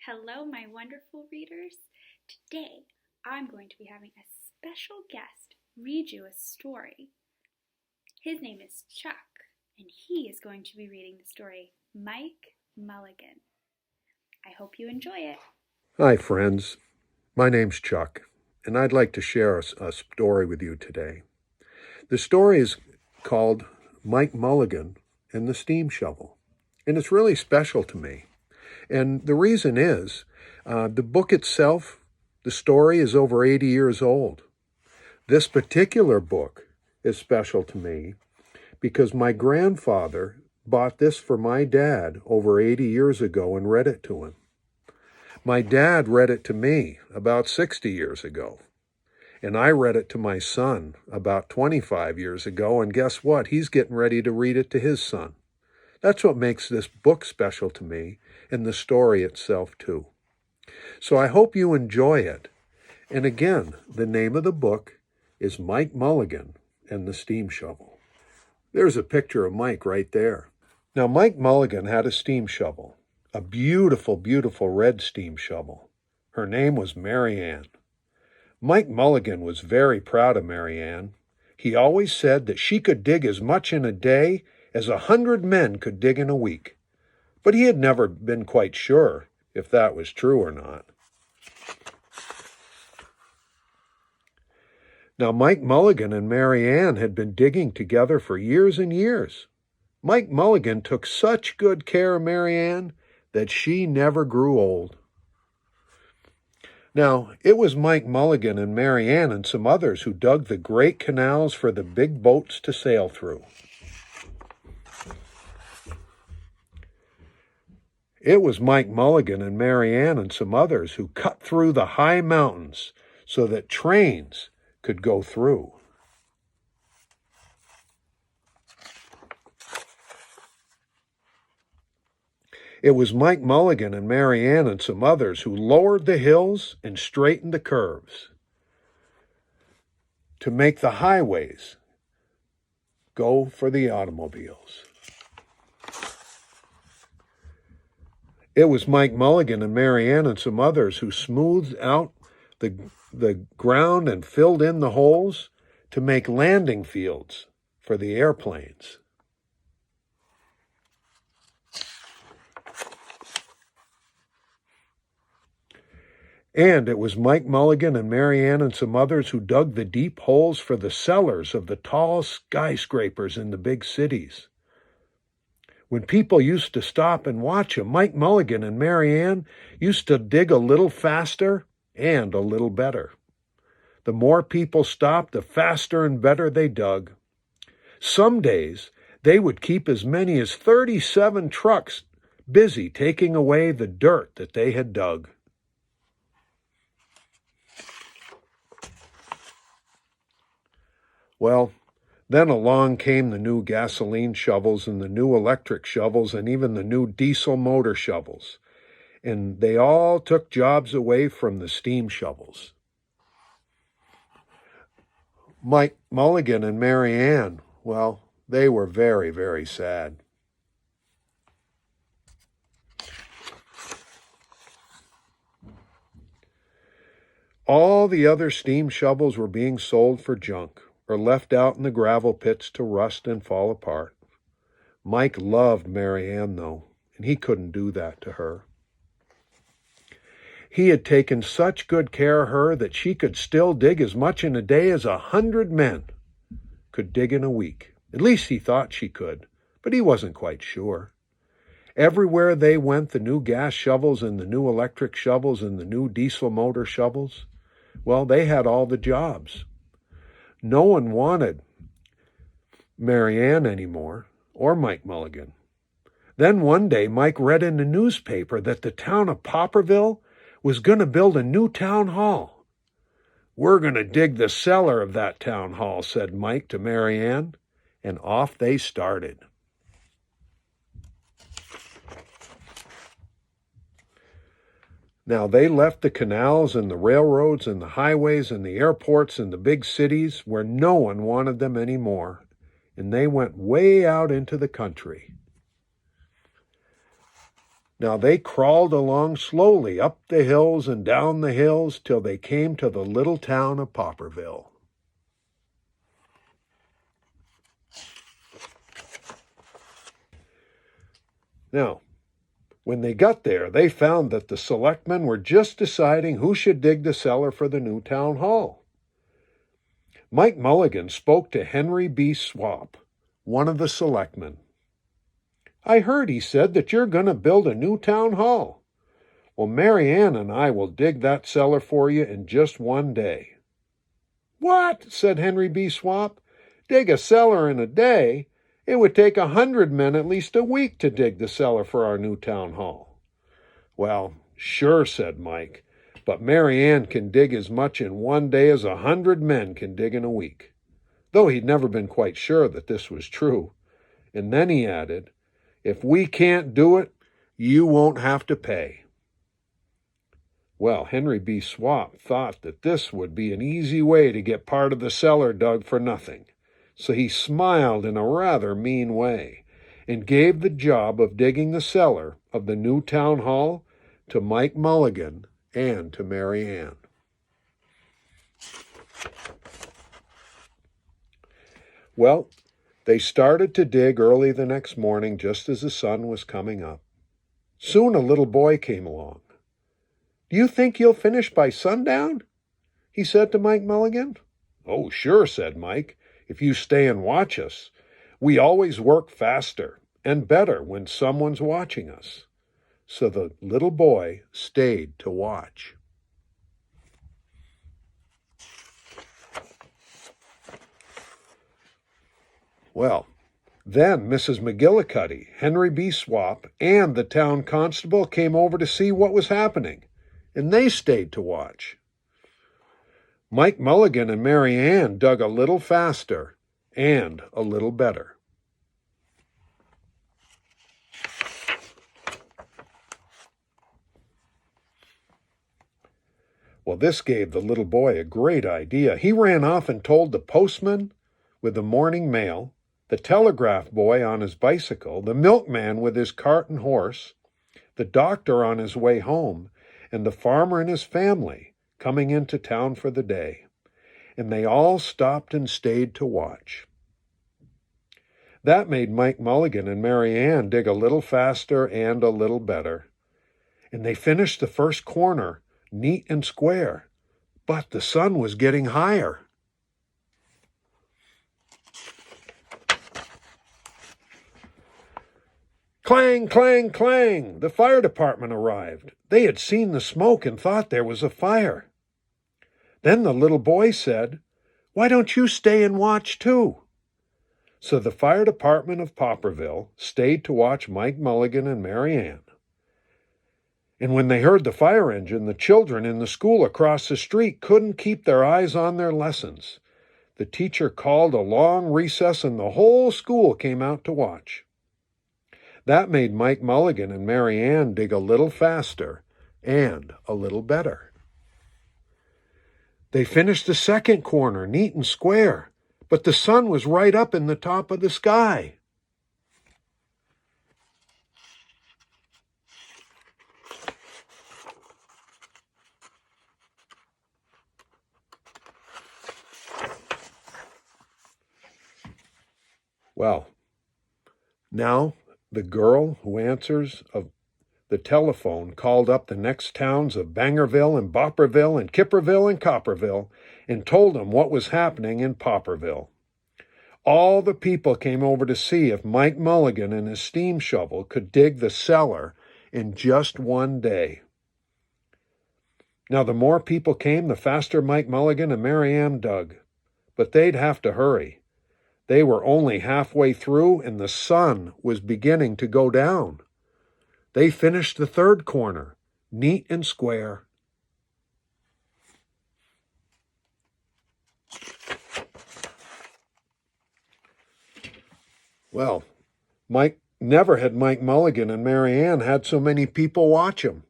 Hello, my wonderful readers. Today, I'm going to be having a special guest read you a story. His name is Chuck, and he is going to be reading the story Mike Mulligan. I hope you enjoy it. Hi, friends. My name's Chuck, and I'd like to share a story with you today. The story is called Mike Mulligan and the Steam Shovel, and it's really special to me. And the reason is, the book itself, the story is over 80 years old. This particular book is special to me because my grandfather bought this for my dad over 80 years ago and read it to him. My dad read it to me about 60 years ago, and I read it to my son about 25 years ago, and guess what? He's getting ready to read it to his son. That's what makes this book special to me, and the story itself too. So I hope you enjoy it. And again, the name of the book is Mike Mulligan and the Steam Shovel. There's a picture of Mike right there. Now, Mike Mulligan had a steam shovel, a beautiful, beautiful red steam shovel. Her name was Mary Ann. Mike Mulligan was very proud of Mary Ann. He always said that she could dig as much in a day as 100 men could dig in a week. But he had never been quite sure if that was true or not. Now, Mike Mulligan and Mary Ann had been digging together for years and years. Mike Mulligan took such good care of Mary Ann that she never grew old. Now, it was Mike Mulligan and Mary Ann and some others who dug the great canals for the big boats to sail through. It was Mike Mulligan and Mary Ann and some others who cut through the high mountains so that trains could go through. It was Mike Mulligan and Mary Ann and some others who lowered the hills and straightened the curves to make the highways go for the automobiles. It was Mike Mulligan and Mary Ann and some others who smoothed out the ground and filled in the holes to make landing fields for the airplanes. And it was Mike Mulligan and Mary Ann and some others who dug the deep holes for the cellars of the tall skyscrapers in the big cities. When people used to stop and watch him, Mike Mulligan and Mary Ann used to dig a little faster and a little better. The more people stopped, the faster and better they dug. Some days, they would keep as many as 37 trucks busy taking away the dirt that they had dug. Well, then along came the new gasoline shovels and the new electric shovels and even the new diesel motor shovels. And they all took jobs away from the steam shovels. Mike Mulligan and Mary Ann, well, they were very, very sad. All the other steam shovels were being sold for junk or left out in the gravel pits to rust and fall apart. Mike loved Mary Ann, though, and he couldn't do that to her. He had taken such good care of her that she could still dig as much in a day as 100 men could dig in a week. At least he thought she could, but he wasn't quite sure. Everywhere they went, the new gas shovels and the new electric shovels and the new diesel motor shovels, well, they had all the jobs. No one wanted Mary Ann anymore, or Mike Mulligan. Then one day, Mike read in the newspaper that the town of Popperville was going to build a new town hall. "We're going to dig the cellar of that town hall," said Mike to Mary Ann, and off they started. Now, they left the canals and the railroads and the highways and the airports and the big cities where no one wanted them anymore, and they went way out into the country. Now they crawled along slowly up the hills and down the hills till they came to the little town of Popperville. Now, when they got there, they found that the selectmen were just deciding who should dig the cellar for the new town hall. Mike Mulligan spoke to Henry B. Swap, one of the selectmen. "I heard," he said, "that you're going to build a new town hall. Well, Mary Ann and I will dig that cellar for you in just one day." "What?" said Henry B. Swap. "Dig a cellar in a day? It would take 100 men at least a week to dig the cellar for our new town hall." "Well, sure," said Mike, "but Mary Ann can dig as much in one day as 100 men can dig in a week," though he'd never been quite sure that this was true. And then he added, "If we can't do it, you won't have to pay." Well, Henry B. Swap thought that this would be an easy way to get part of the cellar dug for nothing, so he smiled in a rather mean way and gave the job of digging the cellar of the new town hall to Mike Mulligan and to Mary Ann. Well, they started to dig early the next morning just as the sun was coming up. Soon a little boy came along. "Do you think you'll finish by sundown?" he said to Mike Mulligan. "Oh, sure," said Mike, "if you stay and watch us. We always work faster and better when someone's watching us." So the little boy stayed to watch. Well, then Mrs. McGillicuddy, Henry B. Swap, and the town constable came over to see what was happening, and they stayed to watch. Mike Mulligan and Mary Ann dug a little faster and a little better. Well, this gave the little boy a great idea. He ran off and told the postman with the morning mail, the telegraph boy on his bicycle, the milkman with his cart and horse, the doctor on his way home, and the farmer and his family coming into town for the day. And they all stopped and stayed to watch. That made Mike Mulligan and Mary Ann dig a little faster and a little better. And they finished the first corner neat and square, but the sun was getting higher. Clang, clang, clang! The fire department arrived. They had seen the smoke and thought there was a fire. Then the little boy said, "Why don't you stay and watch too?" So the fire department of Popperville stayed to watch Mike Mulligan and Mary Ann. And when they heard the fire engine, the children in the school across the street couldn't keep their eyes on their lessons. The teacher called a long recess and the whole school came out to watch. That made Mike Mulligan and Mary Ann dig a little faster and a little better. They finished the second corner neat and square, but the sun was right up in the top of the sky. Well, now the girl who answers the telephone called up the next towns of Bangerville and Bopperville and Kipperville and Copperville and told them what was happening in Popperville. All the people came over to see if Mike Mulligan and his steam shovel could dig the cellar in just one day. Now, the more people came, the faster Mike Mulligan and Mary Ann dug. But they'd have to hurry. They were only halfway through and the sun was beginning to go down. They finished the third corner, neat and square. Well, never had Mike Mulligan and Mary Ann had so many people watch him.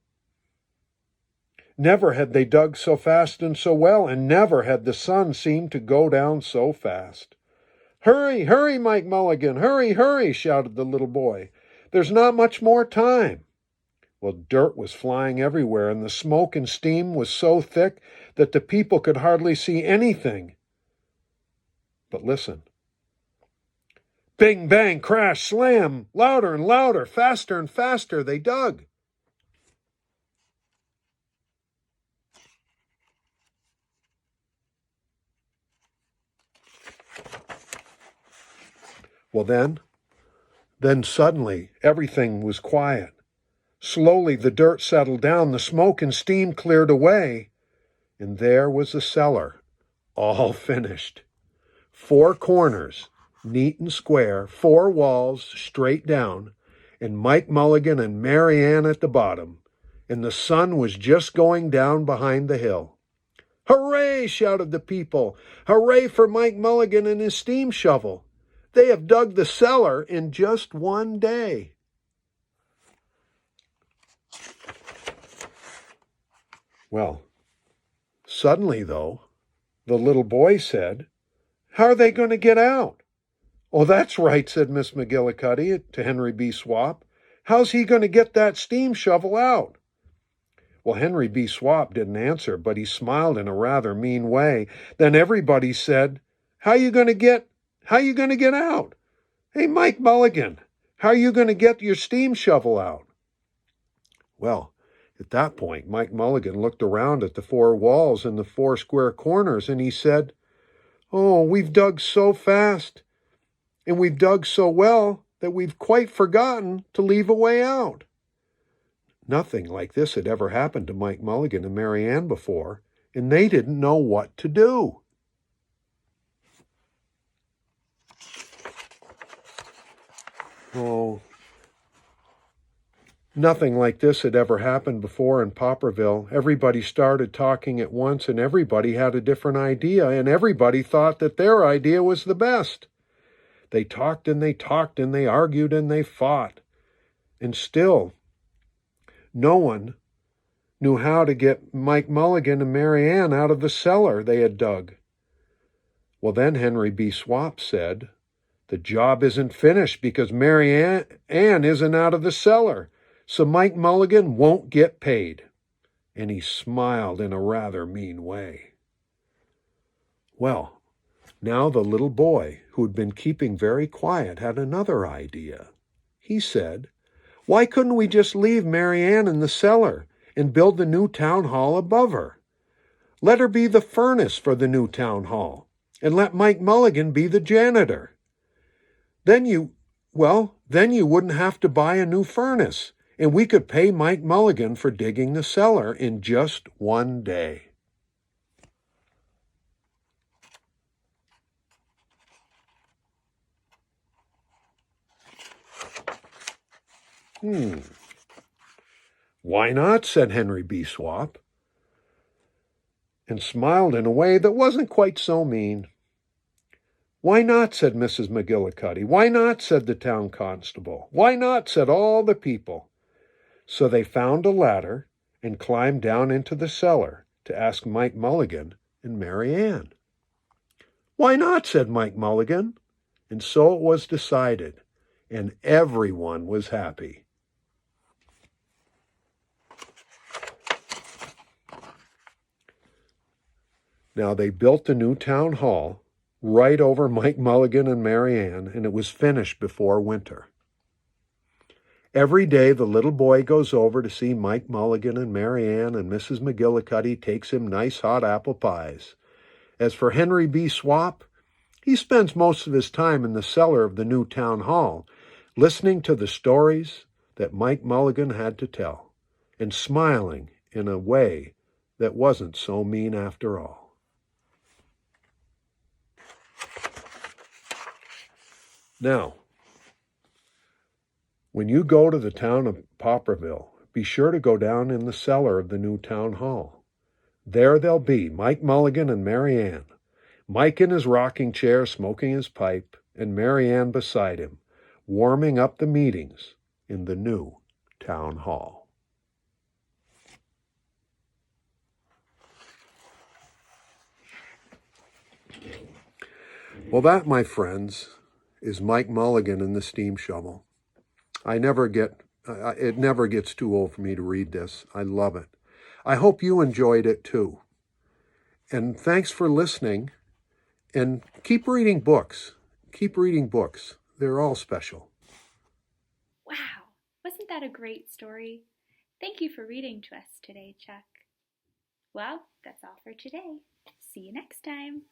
Never had they dug so fast and so well, and never had the sun seemed to go down so fast. "Hurry, hurry, Mike Mulligan, hurry, hurry," shouted the little boy. "There's not much more time." Well, dirt was flying everywhere, and the smoke and steam was so thick that the people could hardly see anything. But listen. Bing, bang, crash, slam, louder and louder, faster and faster they dug. Well, then suddenly everything was quiet. Slowly the dirt settled down, the smoke and steam cleared away, and there was the cellar, all finished. 4 corners, neat and square, 4 walls straight down, and Mike Mulligan and Mary Ann at the bottom, and the sun was just going down behind the hill. "Hooray!" shouted the people. "Hooray for Mike Mulligan and his steam shovel. They have dug the cellar in just one day." Well, suddenly, though, the little boy said, "How are they going to get out?" "Oh, that's right," said Miss McGillicuddy to Henry B. Swap. "How's he going to get that steam shovel out?" Well, Henry B. Swap didn't answer, but he smiled in a rather mean way. Then everybody said, How you going to get out? Hey, Mike Mulligan, how are you going to get your steam shovel out?" Well, at that point, Mike Mulligan looked around at the 4 walls and the 4 square corners, and he said, "Oh, we've dug so fast, and we've dug so well that we've quite forgotten to leave a way out." Nothing like this had ever happened to Mike Mulligan and Mary Ann before, and they didn't know what to do. Oh, nothing like this had ever happened before in Popperville. Everybody started talking at once, and everybody had a different idea, and everybody thought that their idea was the best. They talked and they talked, and they argued and they fought. And still, no one knew how to get Mike Mulligan and Mary Ann out of the cellar they had dug. Well, then Henry B. Swap said, "The job isn't finished because Mary Ann isn't out of the cellar, so Mike Mulligan won't get paid." And he smiled in a rather mean way. Well, now the little boy, who had been keeping very quiet, had another idea. He said, "Why couldn't we just leave Mary Ann in the cellar and build the new town hall above her? Let her be the furnace for the new town hall, and let Mike Mulligan be the janitor. Then you wouldn't have to buy a new furnace, and we could pay Mike Mulligan for digging the cellar in just one day." "Why not?" said Henry B. Swap, and smiled in a way that wasn't quite so mean. "Why not?" said Mrs. McGillicuddy. "Why not?" said the town constable. "Why not?" said all the people. So they found a ladder and climbed down into the cellar to ask Mike Mulligan and Mary Ann. "Why not?" said Mike Mulligan. And so it was decided, and everyone was happy. Now they built the new town hall right over Mike Mulligan and Mary Ann, and it was finished before winter. Every day the little boy goes over to see Mike Mulligan and Mary Ann, and Mrs. McGillicuddy takes him nice hot apple pies. As for Henry B. Swap, he spends most of his time in the cellar of the new town hall, listening to the stories that Mike Mulligan had to tell, and smiling in a way that wasn't so mean after all. Now, when you go to the town of Popperville, be sure to go down in the cellar of the new town hall. There they'll be, Mike Mulligan and Mary Ann. Mike in his rocking chair smoking his pipe, and Mary Ann beside him, warming up the meetings in the new town hall. Well, that, my friends, is Mike Mulligan and the steam shovel. I never get It never gets too old for me to read this. I love it. I hope you enjoyed it too. And thanks for listening. And keep reading books. Keep reading books. They're all special. Wow, wasn't that a great story? Thank you for reading to us today, Chuck. Well, that's all for today. See you next time.